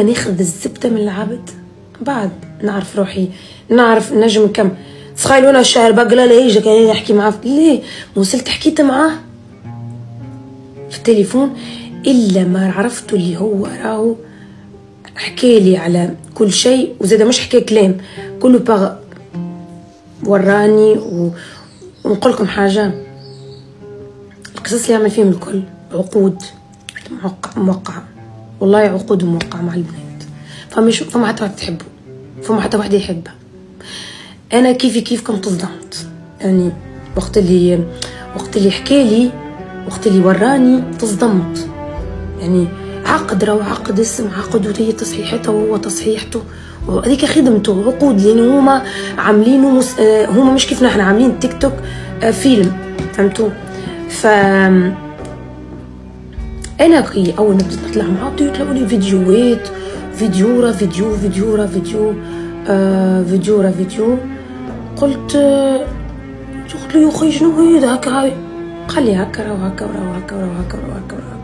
ناخذ الزبدة من العبد بعد نعرف روحي، نعرف نجم كم. تخيلوا انا الشهر بقلا لا يجي كان يحكي معاه ليه؟ وصلت حكيت معاه في التليفون الا ما عرفته اللي هو راهو حكى لي على كل شيء، وزاد مش حكى كلام كله باغ وراني. ونقول لكم حاجه، القصص اللي يعمل فيهم الكل عقود موقعه، والله عقود موقعه مع البنات. فما حتى واحد تحبه، فما حتى واحد يحبها. انا كيفكم تصدمت يعني وقت اللي حكى لي، وقت اللي وراني تصدمت. يعني عقد راهو عقد اسم عقد، وهي تصحيحته وهو تصحيحته، وهذيك خدمته عقود، لان هما عاملينه هما مش كيفنا احنا عاملين تيك توك فيلم، فهمتوا؟ انا كي اول ما بديت نطلع معاه بديت يطلعوا لي فيديوهات، فيديو را فيديو فيديو را فيديو فيديو را فيديو. قلت له يا اخي شنو هذا هكا؟ قال لي هكا وهكا وهكا وهكا وهكا.